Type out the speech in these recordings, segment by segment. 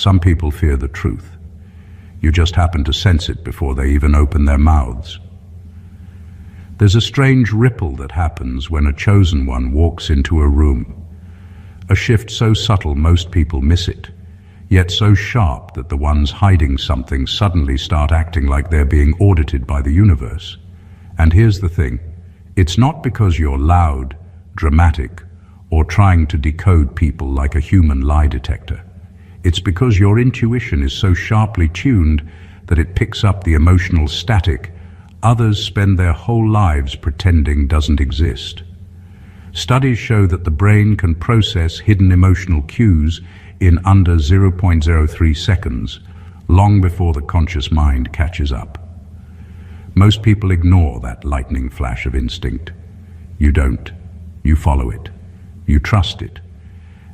Some people fear the truth. You just happen to sense it before they even open their mouths. There's a strange ripple that happens when a chosen one walks into a room. A shift so subtle most people miss it, yet so sharp that the ones hiding something suddenly start acting like they're being audited by the universe. And here's the thing, it's not because you're loud, dramatic, or trying to decode people like a human lie detector. It's because your intuition is so sharply tuned that it picks up the emotional static others spend their whole lives pretending doesn't exist. Studies show that the brain can process hidden emotional cues in under 0.03 seconds, long before the conscious mind catches up. Most people ignore that lightning flash of instinct. You don't. You follow it. You trust it.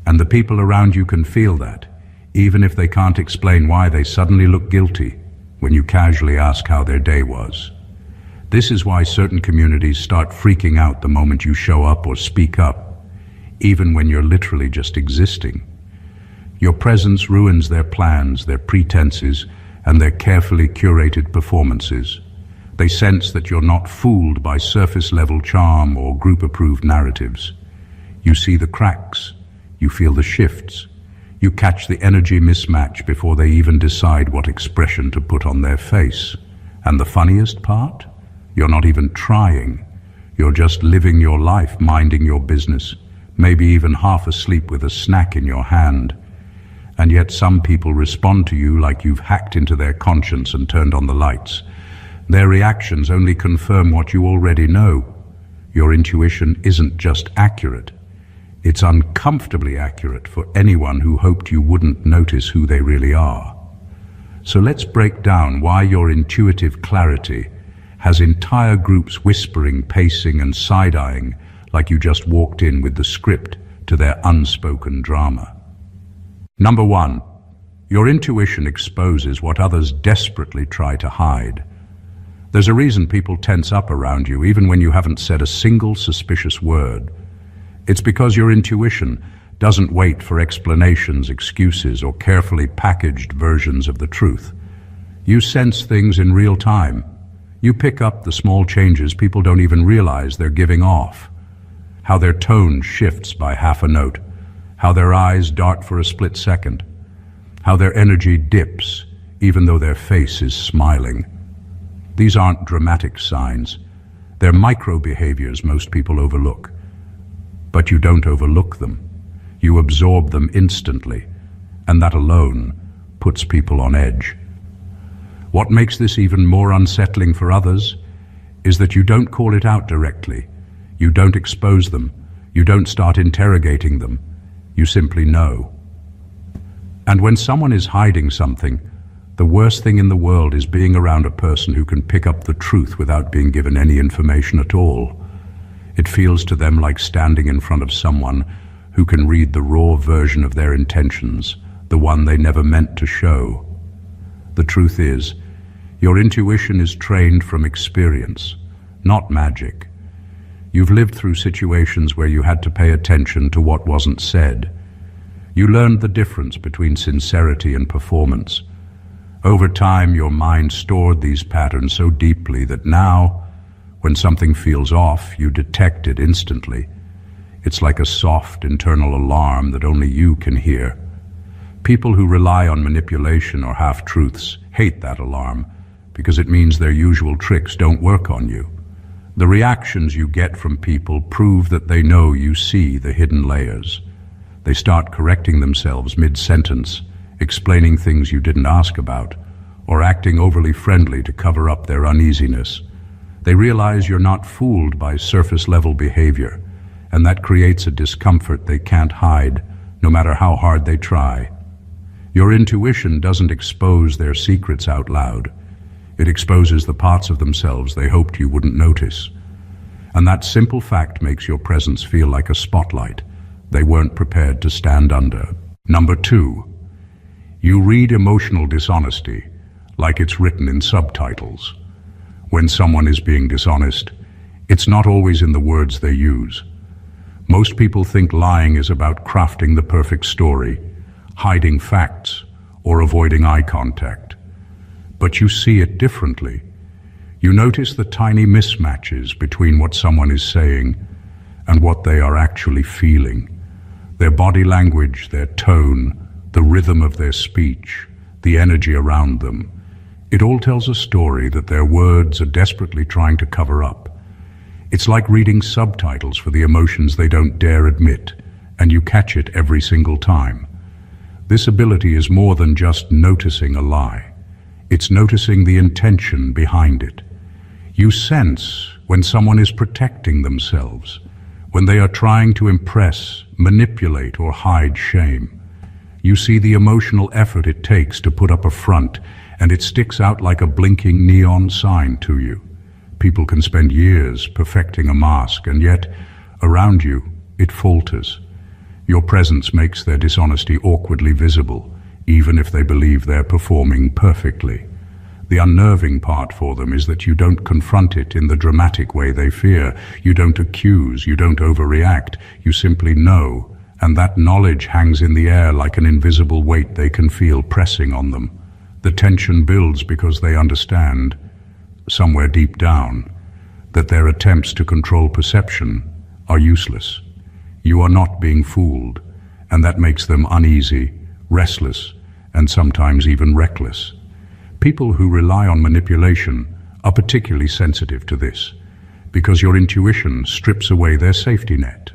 And the people around you can feel that, even if they can't explain why they suddenly look guilty when you casually ask how their day was. This is why certain communities start freaking out the moment you show up or speak up, even when you're literally just existing. Your presence ruins their plans, their pretenses, and their carefully curated performances. They sense that you're not fooled by surface-level charm or group-approved narratives. You see the cracks, you feel the shifts, you catch the energy mismatch before they even decide what expression to put on their face. And the funniest part? You're not even trying. You're just living your life, minding your business, maybe even half asleep with a snack in your hand. And yet some people respond to you like you've hacked into their conscience and turned on the lights. Their reactions only confirm what you already know. Your intuition isn't just accurate. It's uncomfortably accurate for anyone who hoped you wouldn't notice who they really are. So let's break down why your intuitive clarity has entire groups whispering, pacing, and side-eyeing like you just walked in with the script to their unspoken drama. Number 1, your intuition exposes what others desperately try to hide. There's a reason people tense up around you even when you haven't said a single suspicious word. It's because your intuition doesn't wait for explanations, excuses, or carefully packaged versions of the truth. You sense things in real time. You pick up the small changes people don't even realize they're giving off. How their tone shifts by half a note. How their eyes dart for a split second. How their energy dips, even though their face is smiling. These aren't dramatic signs. They're micro-behaviors most people overlook. But you don't overlook them. You absorb them instantly, and that alone puts people on edge. What makes this even more unsettling for others is that you don't call it out directly. You don't expose them. You don't start interrogating them. You simply know. And when someone is hiding something, the worst thing in the world is being around a person who can pick up the truth without being given any information at all. It feels to them like standing in front of someone who can read the raw version of their intentions, the one they never meant to show. The truth is, your intuition is trained from experience, not magic. You've lived through situations where you had to pay attention to what wasn't said. You learned the difference between sincerity and performance. Over time, your mind stored these patterns so deeply that now, when something feels off, you detect it instantly. It's like a soft internal alarm that only you can hear. People who rely on manipulation or half-truths hate that alarm because it means their usual tricks don't work on you. The reactions you get from people prove that they know you see the hidden layers. They start correcting themselves mid-sentence, explaining things you didn't ask about, or acting overly friendly to cover up their uneasiness. They realize you're not fooled by surface-level behavior, and that creates a discomfort they can't hide, no matter how hard they try. Your intuition doesn't expose their secrets out loud. It exposes the parts of themselves they hoped you wouldn't notice. And that simple fact makes your presence feel like a spotlight they weren't prepared to stand under. Number 2, you read emotional dishonesty like it's written in subtitles. When someone is being dishonest, it's not always in the words they use. Most people think lying is about crafting the perfect story, hiding facts, or avoiding eye contact. But you see it differently. You notice the tiny mismatches between what someone is saying and what they are actually feeling. Their body language, their tone, the rhythm of their speech, the energy around them. It all tells a story that their words are desperately trying to cover up. It's like reading subtitles for the emotions they don't dare admit, and you catch it every single time. This ability is more than just noticing a lie. It's noticing the intention behind it. You sense when someone is protecting themselves, when they are trying to impress, manipulate, or hide shame. You see the emotional effort it takes to put up a front, and it sticks out like a blinking neon sign to you. People can spend years perfecting a mask, and yet, around you, it falters. Your presence makes their dishonesty awkwardly visible, even if they believe they're performing perfectly. The unnerving part for them is that you don't confront it in the dramatic way they fear. You don't accuse, you don't overreact, you simply know, and that knowledge hangs in the air like an invisible weight they can feel pressing on them. The tension builds because they understand, somewhere deep down, that their attempts to control perception are useless. You are not being fooled, and that makes them uneasy, restless, and sometimes even reckless. People who rely on manipulation are particularly sensitive to this, because your intuition strips away their safety net.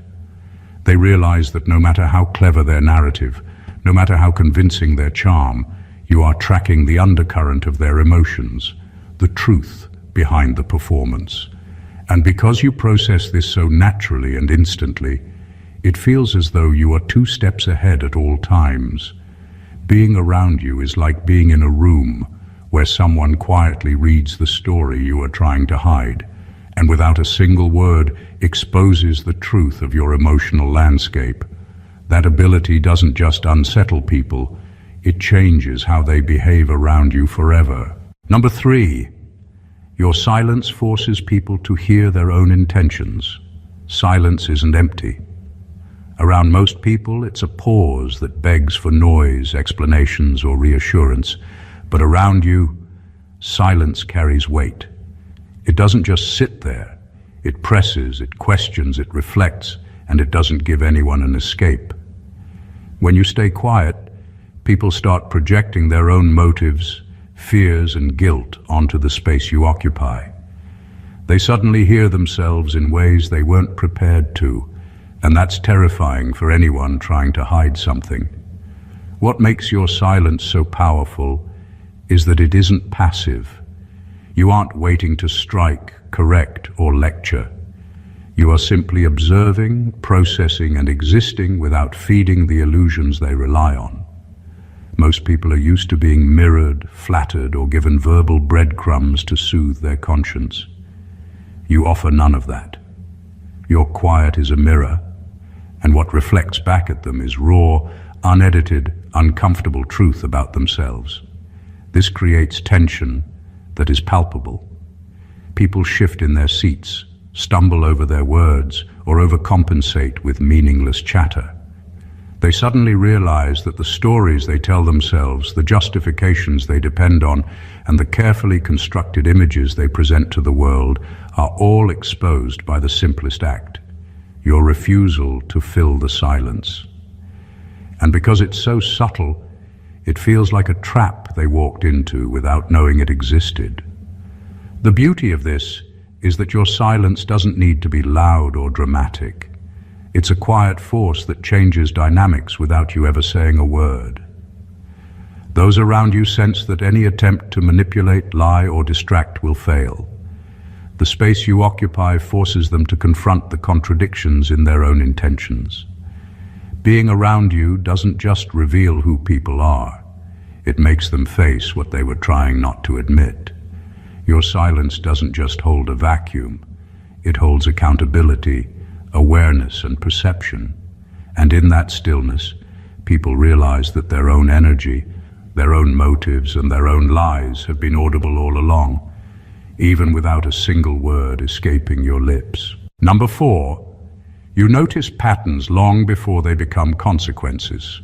They realize that no matter how clever their narrative, no matter how convincing their charm, you are tracking the undercurrent of their emotions, the truth behind the performance. And because you process this so naturally and instantly, it feels as though you are 2 steps ahead at all times. Being around you is like being in a room where someone quietly reads the story you are trying to hide, and without a single word exposes the truth of your emotional landscape. That ability doesn't just unsettle people, it changes how they behave around you forever. Number 3, your silence forces people to hear their own intentions. Silence isn't empty. Around most people, it's a pause that begs for noise, explanations, or reassurance. But around you, silence carries weight. It doesn't just sit there. It presses, it questions, it reflects, and it doesn't give anyone an escape. When you stay quiet, people start projecting their own motives, fears, and guilt onto the space you occupy. They suddenly hear themselves in ways they weren't prepared to, and that's terrifying for anyone trying to hide something. What makes your silence so powerful is that it isn't passive. You aren't waiting to strike, correct, or lecture. You are simply observing, processing, and existing without feeding the illusions they rely on. Most people are used to being mirrored, flattered, or given verbal breadcrumbs to soothe their conscience. You offer none of that. Your quiet is a mirror, and what reflects back at them is raw, unedited, uncomfortable truth about themselves. This creates tension that is palpable. People shift in their seats, stumble over their words, or overcompensate with meaningless chatter. They suddenly realize that the stories they tell themselves, the justifications they depend on, and the carefully constructed images they present to the world are all exposed by the simplest act: your refusal to fill the silence. And because it's so subtle, it feels like a trap they walked into without knowing it existed. The beauty of this is that your silence doesn't need to be loud or dramatic. It's a quiet force that changes dynamics without you ever saying a word. Those around you sense that any attempt to manipulate, lie, or distract will fail. The space you occupy forces them to confront the contradictions in their own intentions. Being around you doesn't just reveal who people are. It makes them face what they were trying not to admit. Your silence doesn't just hold a vacuum. It holds accountability, awareness, and perception. And in that stillness, people realize that their own energy, their own motives, and their own lies have been audible all along, even without a single word escaping your lips. Number 4, you notice patterns long before they become consequences.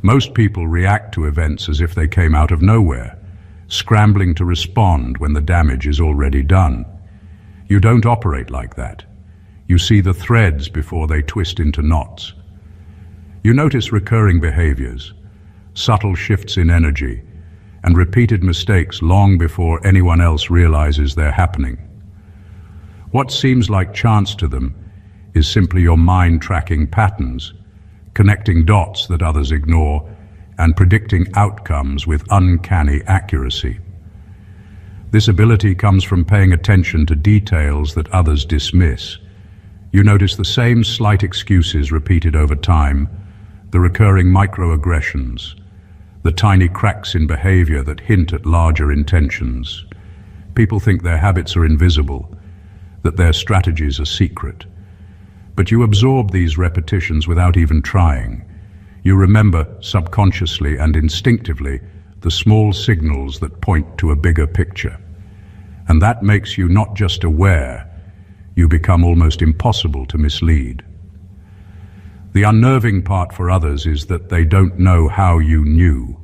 Most people react to events as if they came out of nowhere, scrambling to respond when the damage is already done. You don't operate like that. You see the threads before they twist into knots. You notice recurring behaviors, subtle shifts in energy, and repeated mistakes long before anyone else realizes they're happening. What seems like chance to them is simply your mind tracking patterns, connecting dots that others ignore, and predicting outcomes with uncanny accuracy. This ability comes from paying attention to details that others dismiss. You notice the same slight excuses repeated over time, the recurring microaggressions, the tiny cracks in behavior that hint at larger intentions. People think their habits are invisible, that their strategies are secret. But you absorb these repetitions without even trying. You remember subconsciously and instinctively the small signals that point to a bigger picture. And that makes you not just aware, you become almost impossible to mislead. The unnerving part for others is that they don't know how you knew.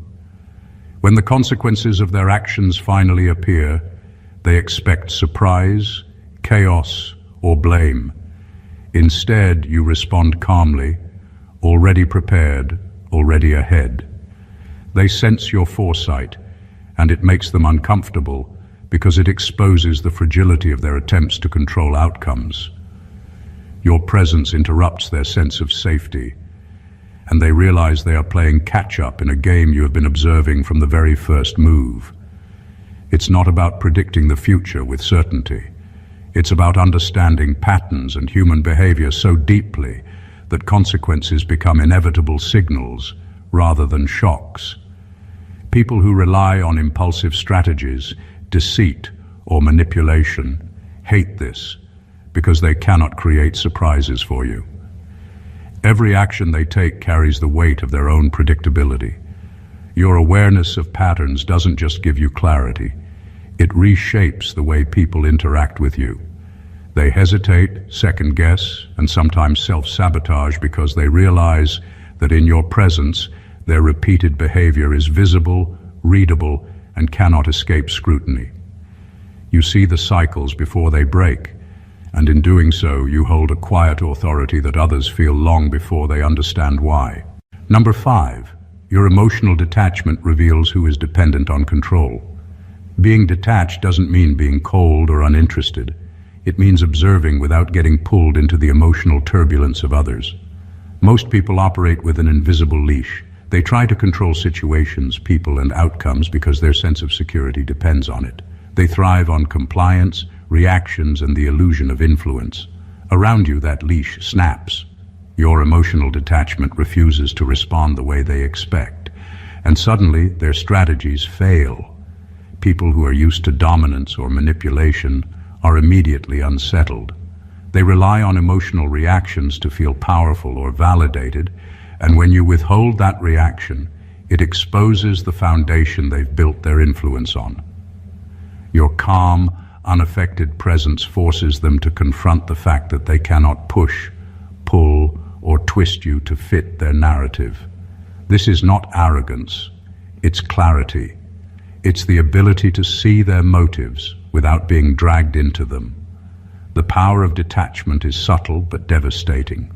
When the consequences of their actions finally appear, they expect surprise, chaos, or blame. Instead, you respond calmly, already prepared, already ahead. They sense your foresight, and it makes them uncomfortable because it exposes the fragility of their attempts to control outcomes. Your presence interrupts their sense of safety, and they realize they are playing catch-up in a game you have been observing from the very first move. It's not about predicting the future with certainty. It's about understanding patterns and human behavior so deeply that consequences become inevitable signals rather than shocks. People who rely on impulsive strategies, deceit, or manipulation hate this because they cannot create surprises for you. Every action they take carries the weight of their own predictability. Your awareness of patterns doesn't just give you clarity, it reshapes the way people interact with you. They hesitate, second-guess, and sometimes self-sabotage because they realize that in your presence, their repeated behavior is visible, readable, and cannot escape scrutiny. You see the cycles before they break, and in doing so, you hold a quiet authority that others feel long before they understand why. Number 5, your emotional detachment reveals who is dependent on control. Being detached doesn't mean being cold or uninterested. It means observing without getting pulled into the emotional turbulence of others. Most people operate with an invisible leash. They try to control situations, people, and outcomes because their sense of security depends on it. They thrive on compliance, reactions, and the illusion of influence. Around you, that leash snaps. Your emotional detachment refuses to respond the way they expect, and suddenly their strategies fail. People who are used to dominance or manipulation are immediately unsettled. They rely on emotional reactions to feel powerful or validated, and when you withhold that reaction, it exposes the foundation they've built their influence on. Your calm, unaffected presence forces them to confront the fact that they cannot push, pull, or twist you to fit their narrative. This is not arrogance, it's clarity. It's the ability to see their motives without being dragged into them. The power of detachment is subtle but devastating.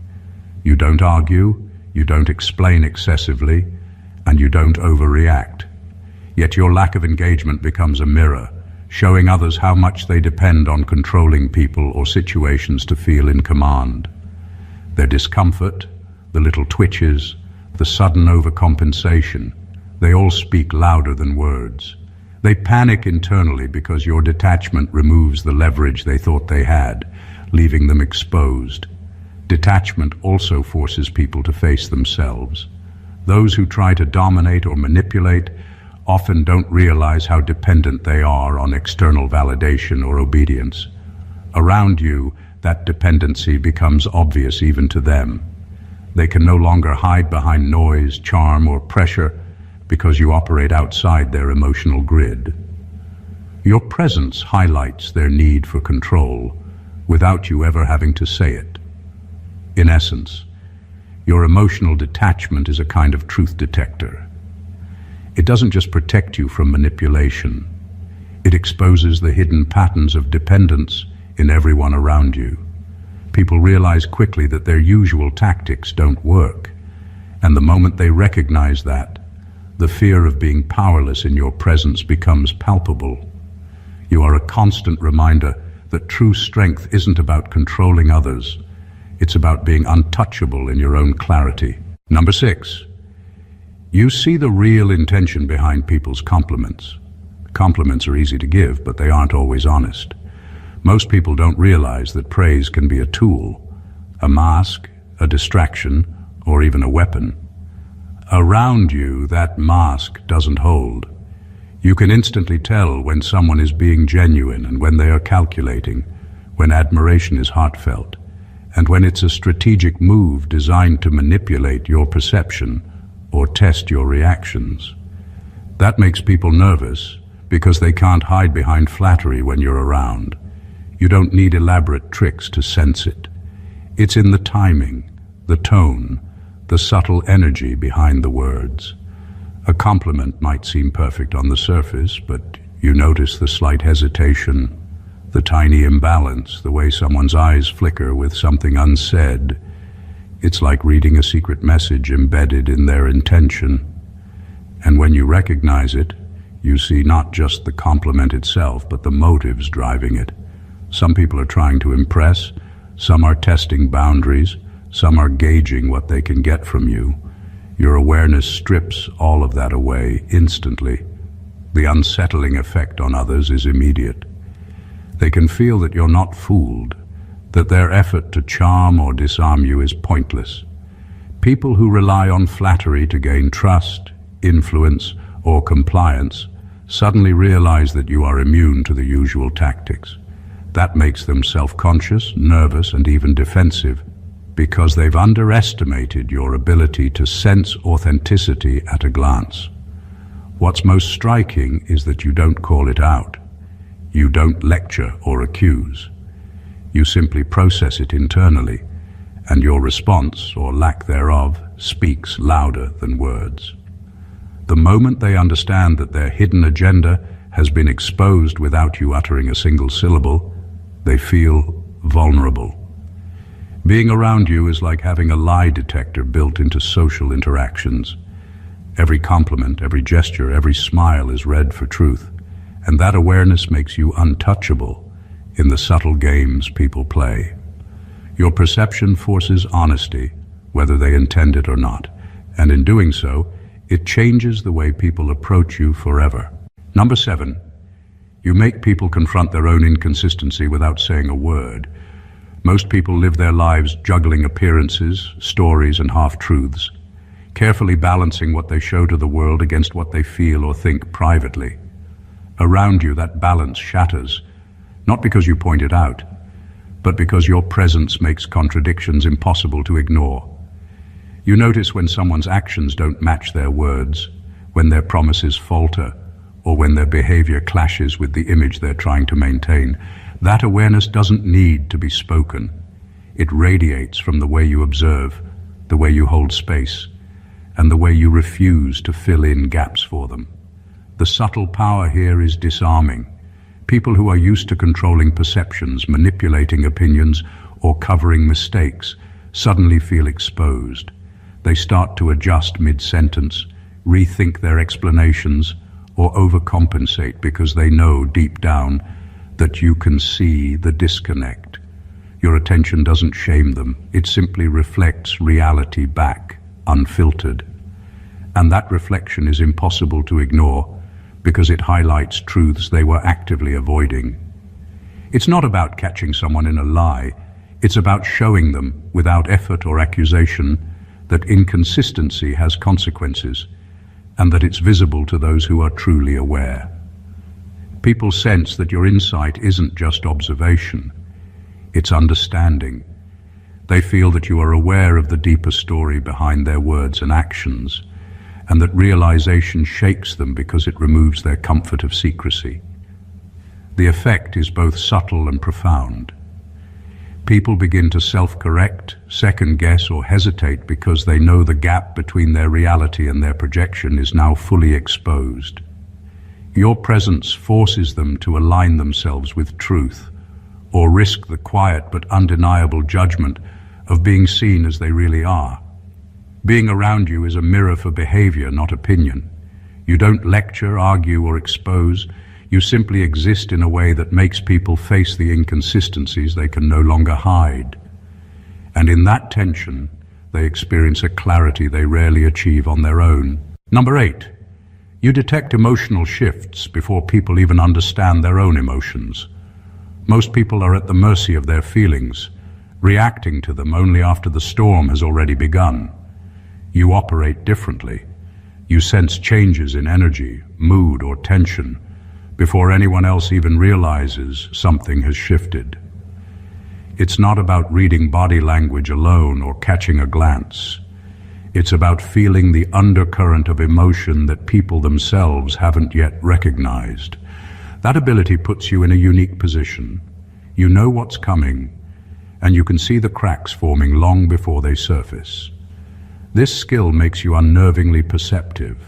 You don't argue, you don't explain excessively, and you don't overreact. Yet your lack of engagement becomes a mirror, showing others how much they depend on controlling people or situations to feel in command. Their discomfort, the little twitches, the sudden overcompensation, they all speak louder than words. They panic internally because your detachment removes the leverage they thought they had, leaving them exposed. Detachment also forces people to face themselves. Those who try to dominate or manipulate often don't realize how dependent they are on external validation or obedience. Around you, that dependency becomes obvious even to them. They can no longer hide behind noise, charm, or pressure because you operate outside their emotional grid. Your presence highlights their need for control without you ever having to say it. In essence, Your emotional detachment is a kind of truth detector. It doesn't just protect you from manipulation. It exposes the hidden patterns of dependence in everyone around you. People realize quickly that their usual tactics don't work, and the moment they recognize that, the fear of being powerless in your presence becomes palpable. You are a constant reminder that true strength isn't about controlling others. It's about being untouchable in your own clarity. Number 6, you see the real intention behind people's compliments. Compliments are easy to give, but they aren't always honest. Most people don't realize that praise can be a tool, a mask, a distraction, or even a weapon. Around you, that mask doesn't hold. You can instantly tell when someone is being genuine and when they are calculating, when admiration is heartfelt, and when it's a strategic move designed to manipulate your perception or test your reactions. That makes people nervous because they can't hide behind flattery when you're around. You don't need elaborate tricks to sense it. It's in the timing, the tone, the subtle energy behind the words. A compliment might seem perfect on the surface, but you notice the slight hesitation, the tiny imbalance, the way someone's eyes flicker with something unsaid. It's like reading a secret message embedded in their intention. And when you recognize it, you see not just the compliment itself, but the motives driving it. Some people are trying to impress, some are testing boundaries, some are gauging what they can get from you. Your awareness strips all of that away instantly. The unsettling effect on others is immediate. They can feel that you're not fooled, that their effort to charm or disarm you is pointless. People who rely on flattery to gain trust, influence, or compliance suddenly realize that you are immune to the usual tactics. That makes them self-conscious, nervous, and even defensive, because they've underestimated your ability to sense authenticity at a glance. What's most striking is that you don't call it out. You don't lecture or accuse. You simply process it internally, and your response, or lack thereof, speaks louder than words. The moment they understand that their hidden agenda has been exposed without you uttering a single syllable, they feel vulnerable. Being around you is like having a lie detector built into social interactions. Every compliment, every gesture, every smile is read for truth, and that awareness makes you untouchable in the subtle games people play. Your perception forces honesty, whether they intend it or not, and in doing so, it changes the way people approach you forever. Number 7, you make people confront their own inconsistency without saying a word. Most people live their lives juggling appearances, stories, and half-truths, carefully balancing what they show to the world against what they feel or think privately. Around you, that balance shatters, not because you point it out, but because your presence makes contradictions impossible to ignore. You notice when someone's actions don't match their words, when their promises falter, or when their behavior clashes with the image they're trying to maintain. That awareness doesn't need to be spoken. It radiates from the way you observe, the way you hold space, and the way you refuse to fill in gaps for them. The subtle power here is disarming. People who are used to controlling perceptions, manipulating opinions, or covering mistakes suddenly feel exposed. They start to adjust mid-sentence, rethink their explanations, or overcompensate because they know deep down that you can see the disconnect. Your attention doesn't shame them. It simply reflects reality back, unfiltered. And that reflection is impossible to ignore because it highlights truths they were actively avoiding. It's not about catching someone in a lie. It's about showing them, without effort or accusation, that inconsistency has consequences and that it's visible to those who are truly aware. People sense that your insight isn't just observation, it's understanding. They feel that you are aware of the deeper story behind their words and actions, and that realization shakes them because it removes their comfort of secrecy. The effect is both subtle and profound. People begin to self-correct, second-guess, or hesitate because they know the gap between their reality and their projection is now fully exposed. Your presence forces them to align themselves with truth, or risk the quiet but undeniable judgment of being seen as they really are. Being around you is a mirror for behavior, not opinion. You don't lecture, argue, or expose. You simply exist in a way that makes people face the inconsistencies they can no longer hide. And in that tension, they experience a clarity they rarely achieve on their own. Number 8, you detect emotional shifts before people even understand their own emotions. Most people are at the mercy of their feelings, reacting to them only after the storm has already begun. You operate differently. You sense changes in energy, mood, or tension before anyone else even realizes something has shifted. It's not about reading body language alone or catching a glance. It's about feeling the undercurrent of emotion that people themselves haven't yet recognized. That ability puts you in a unique position. You know what's coming, and you can see the cracks forming long before they surface. This skill makes you unnervingly perceptive.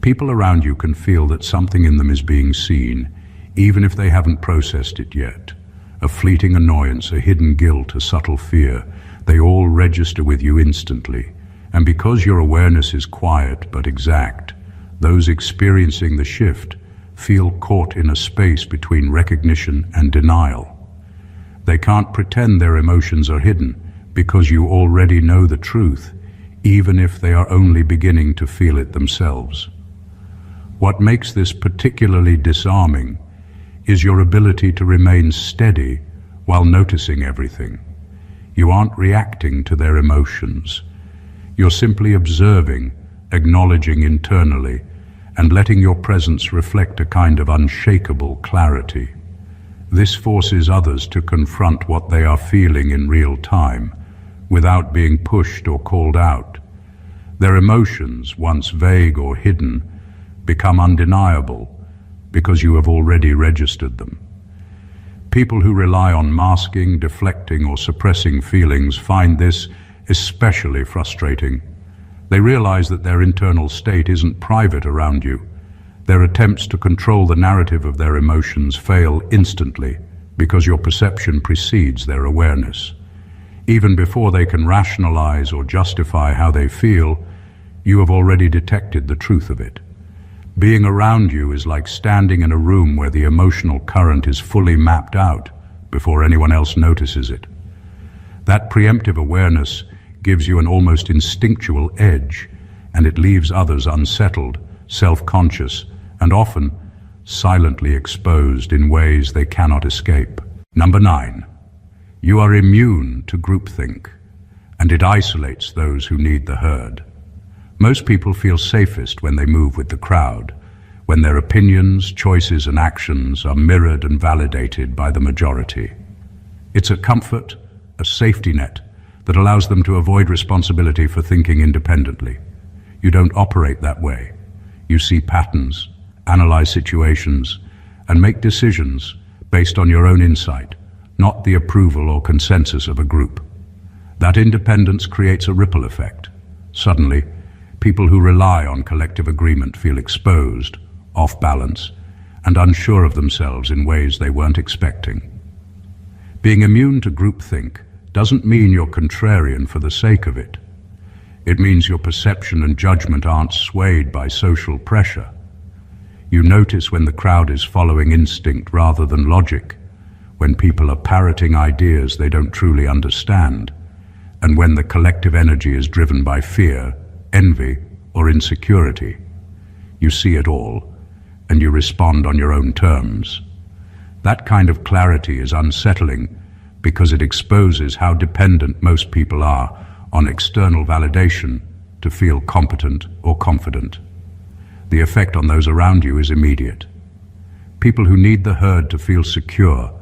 People around you can feel that something in them is being seen, even if they haven't processed it yet. A fleeting annoyance, a hidden guilt, a subtle fear, they all register with you instantly. And because your awareness is quiet but exact, those experiencing the shift feel caught in a space between recognition and denial. They can't pretend their emotions are hidden because you already know the truth, even if they are only beginning to feel it themselves. What makes this particularly disarming is your ability to remain steady while noticing everything. You aren't reacting to their emotions. You're simply observing, acknowledging internally, and letting your presence reflect a kind of unshakable clarity. This forces others to confront what they are feeling in real time, without being pushed or called out. Their emotions, once vague or hidden, become undeniable because you have already registered them. People who rely on masking, deflecting, or suppressing feelings find this especially frustrating. They realize that their internal state isn't private around you. Their attempts to control the narrative of their emotions fail instantly because your perception precedes their awareness. Even before they can rationalize or justify how they feel, you have already detected the truth of it. Being around you is like standing in a room where the emotional current is fully mapped out before anyone else notices it. That preemptive awareness gives you an almost instinctual edge, and it leaves others unsettled, self-conscious, and often silently exposed in ways they cannot escape. Number 9, you are immune to groupthink, and it isolates those who need the herd. Most people feel safest when they move with the crowd, when their opinions, choices, and actions are mirrored and validated by the majority. It's a comfort, a safety net, that allows them to avoid responsibility for thinking independently. You don't operate that way. You see patterns, analyze situations, and make decisions based on your own insight, not the approval or consensus of a group. That independence creates a ripple effect. Suddenly, people who rely on collective agreement feel exposed, off balance, and unsure of themselves in ways they weren't expecting. Being immune to groupthink doesn't mean you're contrarian for the sake of it. It means your perception and judgment aren't swayed by social pressure. You notice when the crowd is following instinct rather than logic, when people are parroting ideas they don't truly understand, and when the collective energy is driven by fear, envy, or insecurity. You see it all, and you respond on your own terms. That kind of clarity is unsettling because it exposes how dependent most people are on external validation to feel competent or confident. The effect on those around you is immediate. People who need the herd to feel secure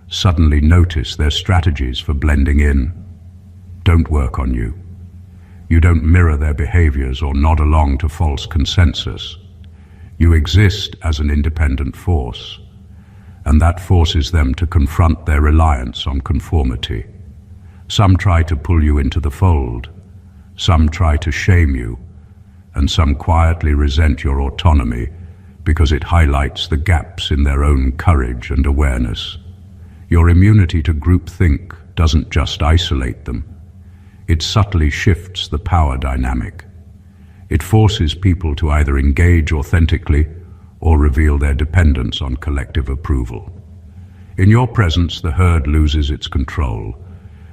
suddenly notice their strategies for blending in don't work on you. You don't mirror their behaviors or nod along to false consensus. You exist as an independent force. and that forces them to confront their reliance on conformity. Some try to pull you into the fold, some try to shame you, and some quietly resent your autonomy because it highlights the gaps in their own courage and awareness. Your immunity to groupthink doesn't just isolate them, it subtly shifts the power dynamic. It forces people to either engage authentically or reveal their dependence on collective approval. In your presence, the herd loses its control,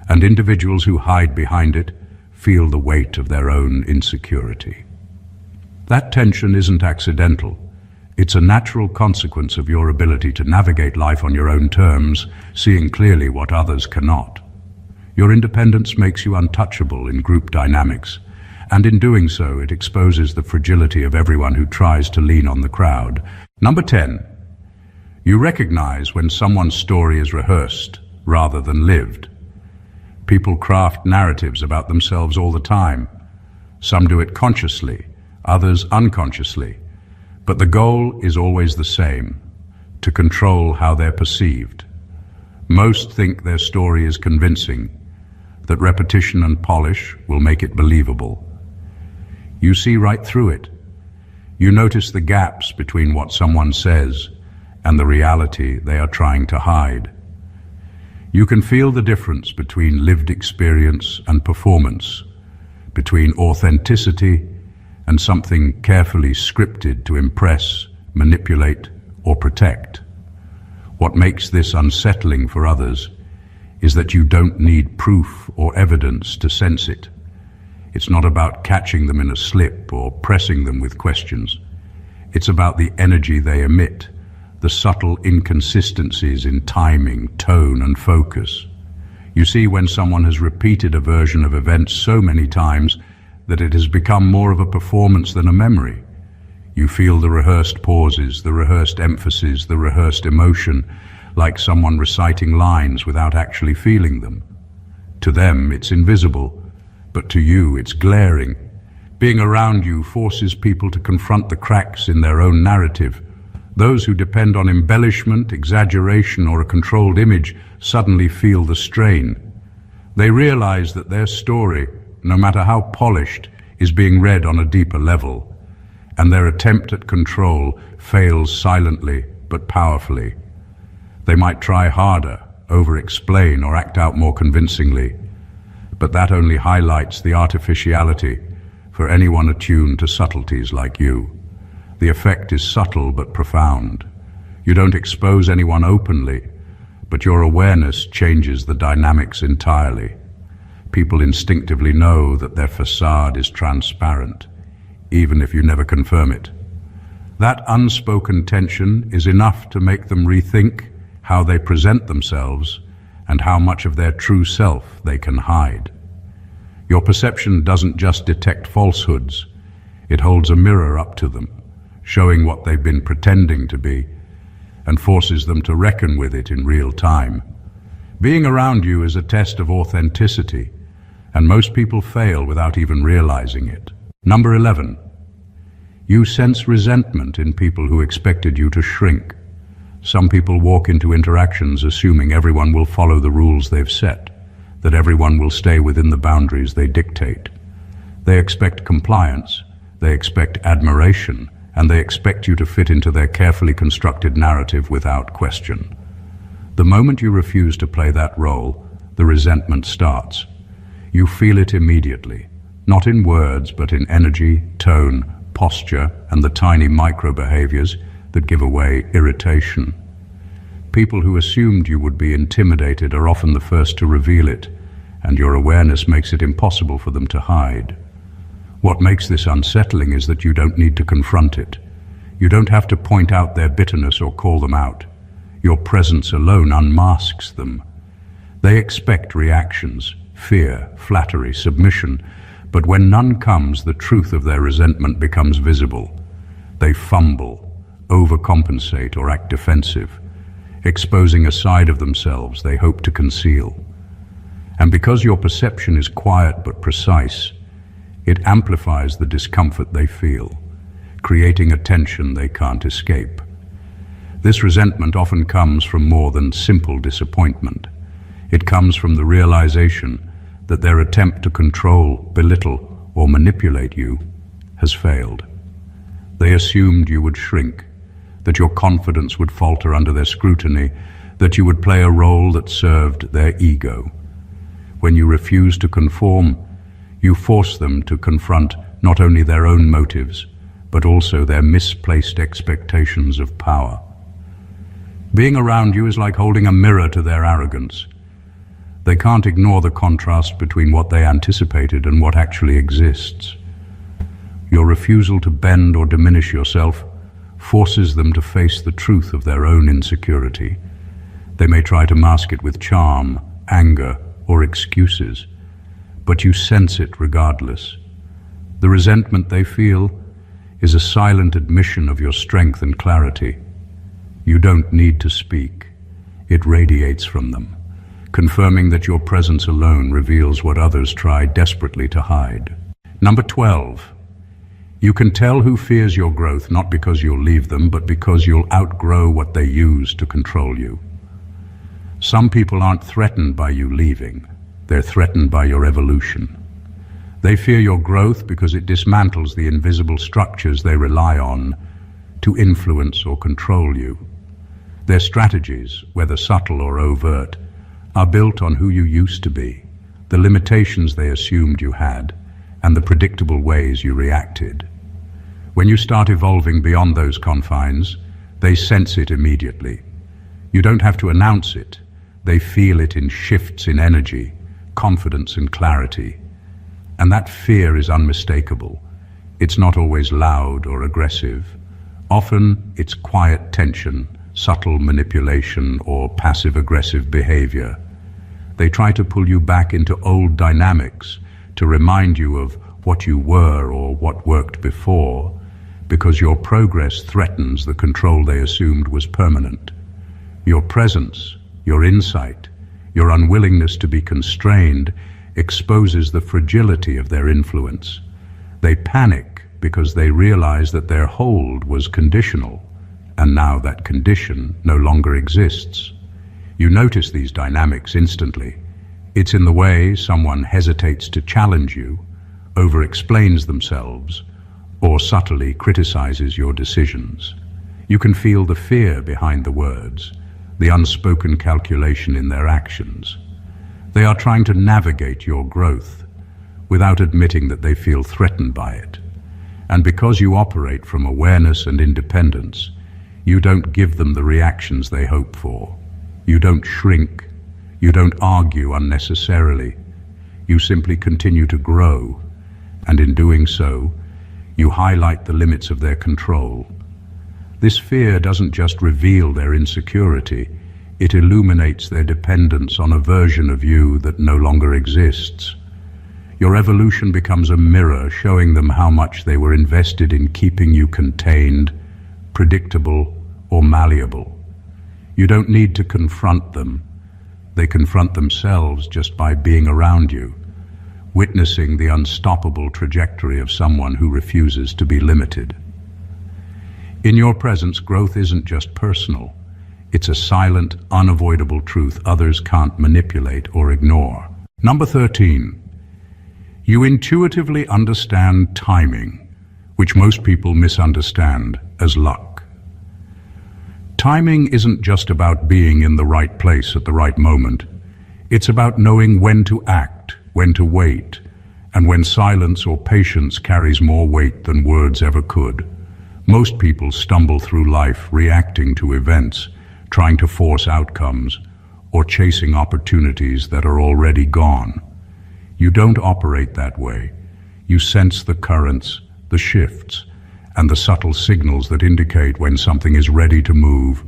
and individuals who hide behind it feel the weight of their own insecurity. That tension isn't accidental. It's a natural consequence of your ability to navigate life on your own terms, seeing clearly what others cannot. Your independence makes you untouchable in group dynamics, and in doing so, it exposes the fragility of everyone who tries to lean on the crowd. Number 10. You recognize when someone's story is rehearsed rather than lived. People craft narratives about themselves all the time. Some do it consciously, others unconsciously. But the goal is always the same: to control how they're perceived. Most think their story is convincing, that repetition and polish will make it believable. You see right through it. You notice the gaps between what someone says and the reality they are trying to hide. You can feel the difference between lived experience and performance, between authenticity and something carefully scripted to impress, manipulate, or protect. What makes this unsettling for others is that you don't need proof or evidence to sense it. It's not about catching them in a slip or pressing them with questions. It's about the energy they emit, the subtle inconsistencies in timing, tone, and focus. You see when someone has repeated a version of events so many times that it has become more of a performance than a memory. You feel the rehearsed pauses, the rehearsed emphasis, the rehearsed emotion, like someone reciting lines without actually feeling them. To them, it's invisible, but to you, it's glaring. Being around you forces people to confront the cracks in their own narrative. Those who depend on embellishment, exaggeration, or a controlled image suddenly feel the strain. They realize that their story, no matter how polished, is being read on a deeper level, and their attempt at control fails silently but powerfully. They might try harder, over-explain, or act out more convincingly, but that only highlights the artificiality for anyone attuned to subtleties like you. The effect is subtle but profound. You don't expose anyone openly, but your awareness changes the dynamics entirely. People instinctively know that their facade is transparent, even if you never confirm it. That unspoken tension is enough to make them rethink how they present themselves and how much of their true self they can hide. Your perception doesn't just detect falsehoods, it holds a mirror up to them, showing what they've been pretending to be, and forces them to reckon with it in real time. Being around you is a test of authenticity, and most people fail without even realizing it. Number 11. You sense resentment in people who expected you to shrink. Some people walk into interactions assuming everyone will follow the rules they've set, that everyone will stay within the boundaries they dictate. They expect compliance, they expect admiration, and they expect you to fit into their carefully constructed narrative without question. The moment you refuse to play that role, the resentment starts. You feel it immediately, not in words, but in energy, tone, posture, and the tiny micro-behaviors that give away irritation. People who assumed you would be intimidated are often the first to reveal it, and your awareness makes it impossible for them to hide. What makes this unsettling is that you don't need to confront it. You don't have to point out their bitterness or call them out. Your presence alone unmasks them. They expect reactions, fear, flattery, submission, but when none comes, the truth of their resentment becomes visible. They fumble, overcompensate, or act defensive, exposing a side of themselves they hope to conceal. And because your perception is quiet but precise, it amplifies the discomfort they feel, creating a tension they can't escape. This resentment often comes from more than simple disappointment. It comes from the realization that their attempt to control, belittle, or manipulate you has failed. They assumed you would shrink, that your confidence would falter under their scrutiny, that you would play a role that served their ego. When you refuse to conform, you force them to confront not only their own motives, but also their misplaced expectations of power. Being around you is like holding a mirror to their arrogance. They can't ignore the contrast between what they anticipated and what actually exists. Your refusal to bend or diminish yourself forces them to face the truth of their own insecurity. They may try to mask it with charm, anger, or excuses, but you sense it regardless. The resentment they feel is a silent admission of your strength and clarity. You don't need to speak. It radiates from them, confirming that your presence alone reveals what others try desperately to hide. Number 12. You can tell who fears your growth not because you'll leave them, but because you'll outgrow what they use to control you. Some people aren't threatened by you leaving. They're threatened by your evolution. They fear your growth because it dismantles the invisible structures they rely on to influence or control you. Their strategies, whether subtle or overt, are built on who you used to be, the limitations they assumed you had, and the predictable ways you reacted. When you start evolving beyond those confines, they sense it immediately. You don't have to announce it. They feel it in shifts in energy, confidence and clarity. And that fear is unmistakable. It's not always loud or aggressive. Often it's quiet tension, subtle manipulation, or passive-aggressive behavior. They try to pull you back into old dynamics, to remind you of what you were or what worked before, because your progress threatens the control they assumed was permanent. Your presence, your insight, your unwillingness to be constrained exposes the fragility of their influence. They panic because they realize that their hold was conditional, and now that condition no longer exists. You notice these dynamics instantly. It's in the way someone hesitates to challenge you, over-explains themselves, or subtly criticizes your decisions. You can feel the fear behind the words, the unspoken calculation in their actions. They are trying to navigate your growth without admitting that they feel threatened by it. And because you operate from awareness and independence, you don't give them the reactions they hope for. You don't shrink. You don't argue unnecessarily. You simply continue to grow, and in doing so, you highlight the limits of their control. This fear doesn't just reveal their insecurity, it illuminates their dependence on a version of you that no longer exists. Your evolution becomes a mirror showing them how much they were invested in keeping you contained, predictable, or malleable. You don't need to confront them. They confront themselves just by being around you, witnessing the unstoppable trajectory of someone who refuses to be limited. In your presence, growth isn't just personal. It's a silent, unavoidable truth others can't manipulate or ignore. Number 13. You intuitively understand timing, which most people misunderstand as luck. Timing isn't just about being in the right place at the right moment. It's about knowing when to act, when to wait, and when silence or patience carries more weight than words ever could. Most people stumble through life reacting to events, trying to force outcomes, or chasing opportunities that are already gone. You don't operate that way. You sense the currents, the shifts, and the subtle signals that indicate when something is ready to move,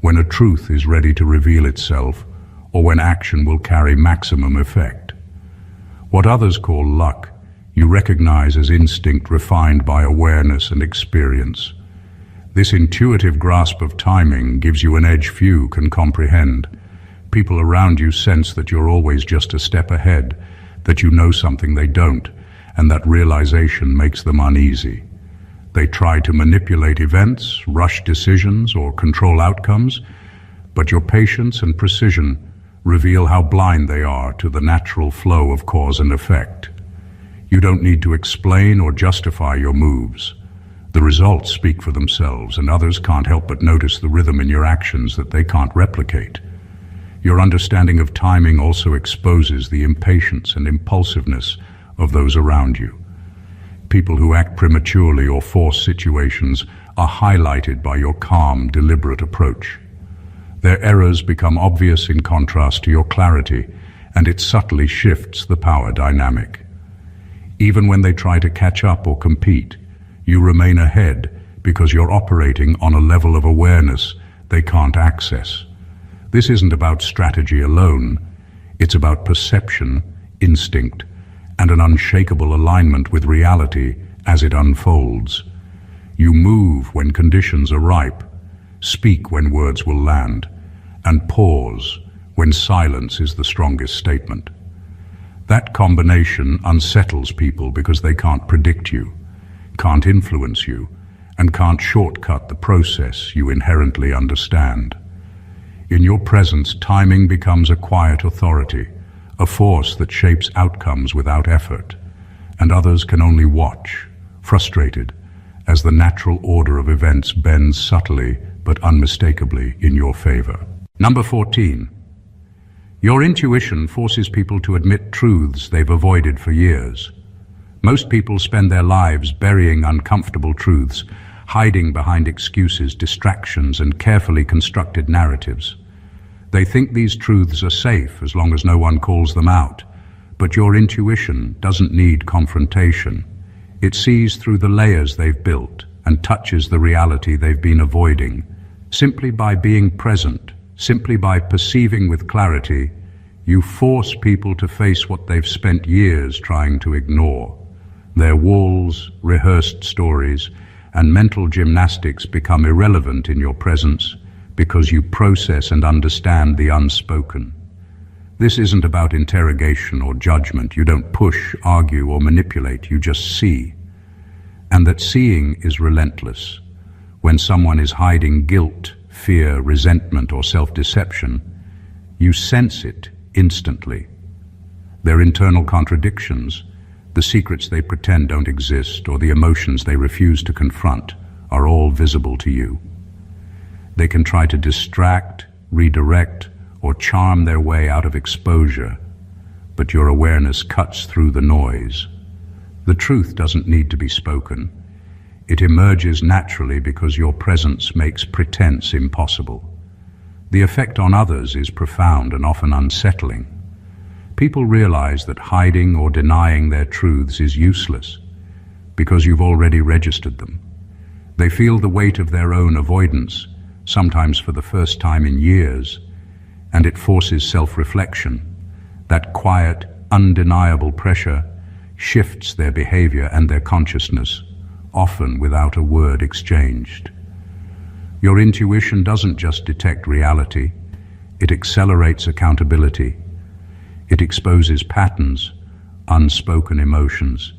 when a truth is ready to reveal itself, or when action will carry maximum effect. What others call luck, you recognize as instinct refined by awareness and experience. This intuitive grasp of timing gives you an edge few can comprehend. People around you sense that you're always just a step ahead, that you know something they don't, and that realization makes them uneasy. They try to manipulate events, rush decisions, or control outcomes, but your patience and precision reveal how blind they are to the natural flow of cause and effect. You don't need to explain or justify your moves. The results speak for themselves, and others can't help but notice the rhythm in your actions that they can't replicate. Your understanding of timing also exposes the impatience and impulsiveness of those around you. People who act prematurely or force situations are highlighted by your calm, deliberate approach. Their errors become obvious in contrast to your clarity, and it subtly shifts the power dynamic. Even when they try to catch up or compete, you remain ahead because you're operating on a level of awareness they can't access. This isn't about strategy alone. It's about perception, instinct, and an unshakable alignment with reality as it unfolds. You move when conditions are ripe, speak when words will land, and pause when silence is the strongest statement. That combination unsettles people because they can't predict you, can't influence you, and can't shortcut the process you inherently understand. In your presence, timing becomes a quiet authority, a force that shapes outcomes without effort, and others can only watch, frustrated, as the natural order of events bends subtly but unmistakably in your favor. Number 14. Your intuition forces people to admit truths they've avoided for years. Most people spend their lives burying uncomfortable truths, hiding behind excuses, distractions, and carefully constructed narratives. They think these truths are safe as long as no one calls them out, but your intuition doesn't need confrontation. It sees through the layers they've built and touches the reality they've been avoiding. Simply by being present, simply by perceiving with clarity, you force people to face what they've spent years trying to ignore. Their walls, rehearsed stories, and mental gymnastics become irrelevant in your presence because you process and understand the unspoken. This isn't about interrogation or judgment. You don't push, argue, or manipulate. You just see. And that seeing is relentless. When someone is hiding guilt, fear, resentment, or self-deception, you sense it instantly. Their internal contradictions, the secrets they pretend don't exist, or the emotions they refuse to confront, are all visible to you. They can try to distract, redirect, or charm their way out of exposure, but your awareness cuts through the noise. The truth doesn't need to be spoken. It emerges naturally because your presence makes pretense impossible. The effect on others is profound and often unsettling. People realize that hiding or denying their truths is useless because you've already registered them. They feel the weight of their own avoidance, sometimes for the first time in years, and it forces self-reflection. That quiet, undeniable pressure shifts their behavior and their consciousness, often without a word exchanged. Your intuition doesn't just detect reality, it accelerates accountability. It exposes patterns, unspoken emotions,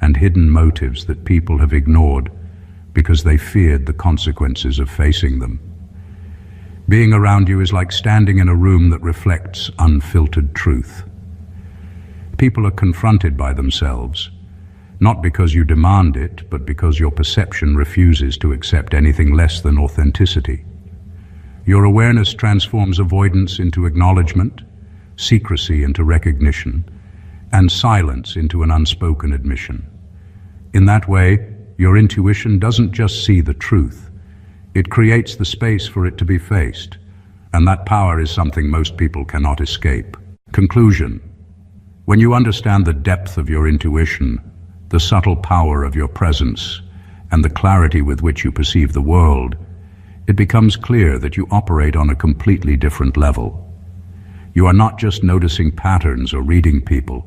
and hidden motives that people have ignored because they feared the consequences of facing them. Being around you is like standing in a room that reflects unfiltered truth. People are confronted by themselves, not because you demand it, but because your perception refuses to accept anything less than authenticity. Your awareness transforms avoidance into acknowledgement, secrecy into recognition, and silence into an unspoken admission. In that way, your intuition doesn't just see the truth, it creates the space for it to be faced, and that power is something most people cannot escape. Conclusion: when you understand the depth of your intuition, the subtle power of your presence, and the clarity with which you perceive the world, it becomes clear that you operate on a completely different level. You are not just noticing patterns or reading people.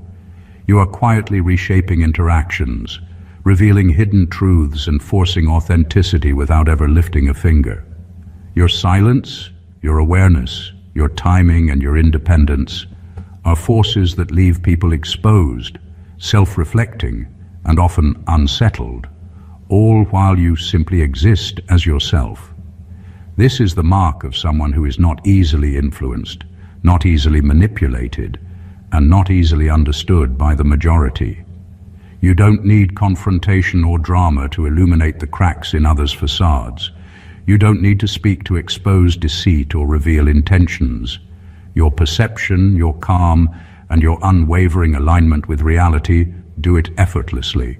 You are quietly reshaping interactions, revealing hidden truths and forcing authenticity without ever lifting a finger. Your silence, your awareness, your timing, and your independence are forces that leave people exposed, self-reflecting, and often unsettled, all while you simply exist as yourself. This is the mark of someone who is not easily influenced, not easily manipulated, and not easily understood by the majority. You don't need confrontation or drama to illuminate the cracks in others' facades. You don't need to speak to expose deceit or reveal intentions. Your perception, your calm, and your unwavering alignment with reality do it effortlessly.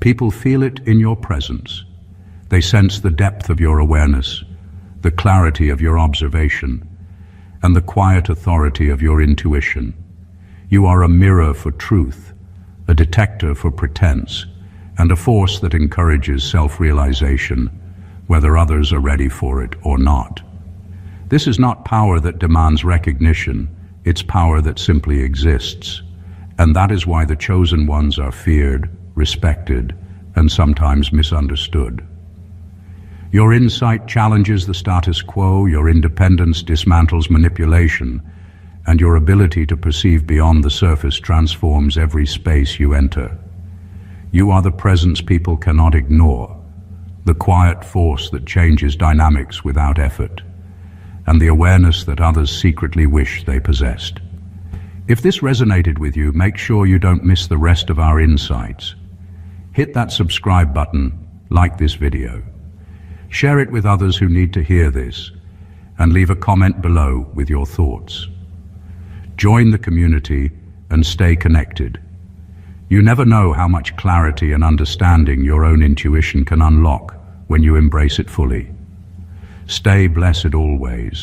People feel it in your presence. They sense the depth of your awareness, the clarity of your observation, and the quiet authority of your intuition. You are a mirror for truth, a detector for pretense, and a force that encourages self-realization, whether others are ready for it or not. This is not power that demands recognition, it's power that simply exists. And that is why the chosen ones are feared, respected, and sometimes misunderstood. Your insight challenges the status quo, your independence dismantles manipulation, and your ability to perceive beyond the surface transforms every space you enter. You are the presence people cannot ignore, the quiet force that changes dynamics without effort, and the awareness that others secretly wish they possessed. If this resonated with you, make sure you don't miss the rest of our insights. Hit that subscribe button, like this video. Share it with others who need to hear this, and leave a comment below with your thoughts. Join the community and stay connected. You never know how much clarity and understanding your own intuition can unlock when you embrace it fully. Stay blessed always.